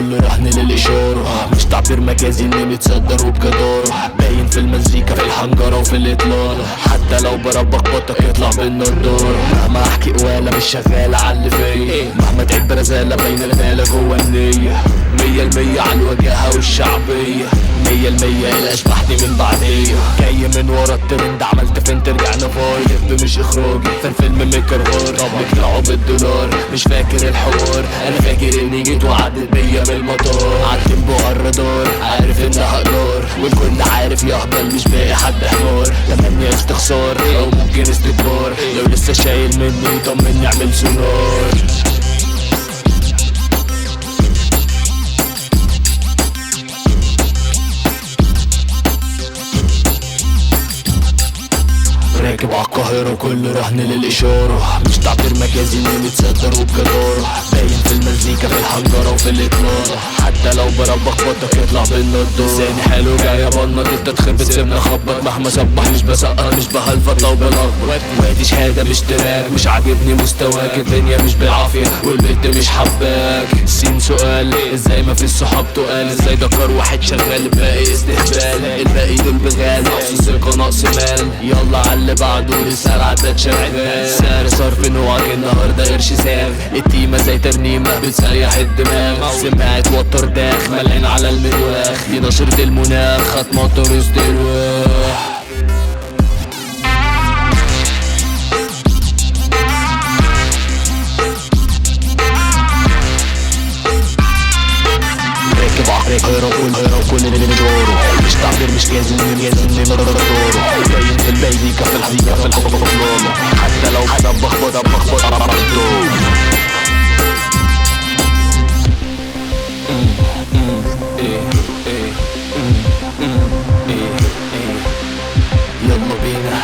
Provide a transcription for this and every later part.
كل رهن للإشارة، مش تعبير مجازي اني متصدر وبجدارة، باين في المزيكا في الحنجرة وفي الإطلالة، حتى لو بربك بطك يطلع بالنضارة. مهما احكي قوالة مش شغالة عاللي فيا، مهما تعب برزالة باين رسالة جوا النية. 100% على الوجاهة والشعبية، 100% الاشبحني من بعدية، جاي من ورا الترند عملت فين ترجعنا فاير مش اخراجي في الفيلم ميكر هار. طب نطلعوا بالدولار مش فاكر الحوار، انا فاكر اني جيت وعدت بيا من المطار، عالتيم بقى الرادار عارف انها نار، والكل عارف يهبل مش باقي حد حمار. لما استخسار او ممكن استكبار، لو لسه شايل مني طمني اعمل سونار. راكب عالقاهرة كل رهن للإشارة، مش تعبير مجازي اني متصدر وبجدارة، باين في المزيكا في الحنجرة وفي الإطلالة، حتى لو بربك بطك يطلع بالنضارة. لساني حلو جاي بنط انت تخبط سيبني خبط، مهما سبح مش بسقر مش بهلفط لو بلخبط. وادي شهادة مش تراك مش عاجبني مستواك، الدنيا مش بالعافية والبنت مش حباك. سين سؤال ازاي ما فيش صحاب تقال، ازاي دكر واحد شغال الباقي استهبال، الباقي دول بغال نقص ثقة نقص مال. يلا عاللي بعده لسه العداد شغال، سعر صرف نوعك النهارده قرش ساغ، التيمة زي ترنيمة بتسيح الدماغ، سماعة وتر داخ ملعين على المدواخ، دي نشرة المناخ خط مطر استرواح. راكب كل اللي ندوره، مش تعبير مش لازم نمرره، باين في المزيكا في الحزيكا في الحفلالة، حتى لو حدا بخبط عالدور. يلا بينا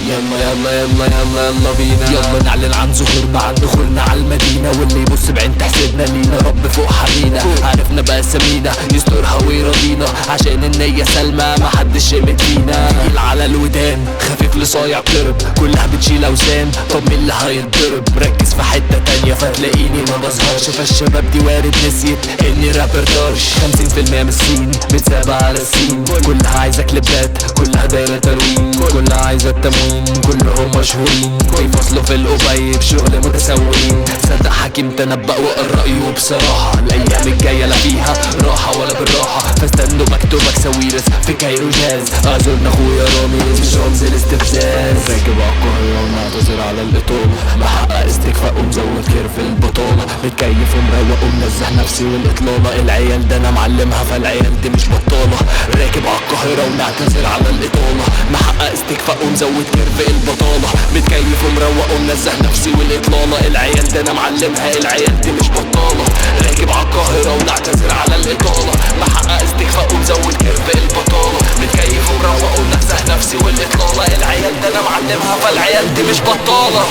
يلا بينا، يلا نعلن عن ظهورنا عن دخولنا عالمدينة، واللي يبص بعين تحسدنا لينا رب فوق حمينا، عرفنا بأسامينا يسترها ويرضينا، عشان النية سلمى محدش يمد فينا. تقيل على الودان خفيف لصايع بترب، كلها بتشيل اوزان طب مين اللي هيتضرب، ركز في حتة تانية فتلاقيني ما بظهرش، فالشباب دي وارد نسيت اني رابر طرش. 50% من السين بتسابق على السين، كلها عايزة كليبات كلها دايرة تروين، كلها عايزة التموين كلهم مشهورين، بيفصلوا في القبيب شغل متسولين. صدق حكيم تنبأ وقال رأيه بصراحة، الأيام الجاية لا فيها راحة ولا بالراحة، فاستنوا مكتوبك سويرس في كايرو جاز، أعذرنا أخويا رامي مش رمز الاستفزاز. راكب عالقاهرة ونعتذر على الإطالة، محقق استكفاء ومزود كير في البطالة، متكيف ومروق ومنزه نفسي والإطلالة، العيال ده أنا معلمها فالعيال دي مش بطالة. راكب عالقاهرة ونعتذر على الإطالة، محقق استكفاء ومزود كير في البطالة، متكيف ومروق ومنزه نفسي والإطلالة، العيال ده أنا معلمها العيال دي مش بطالة. راكب عالقاهرة ونعتذر على الإطالة، محقق استكفاء ومزود كير في البطالة، متكيف ومروق ومنزه نفسي والإطلالة، العيال ده أنا معلمها فالعيال دي مش بطالة.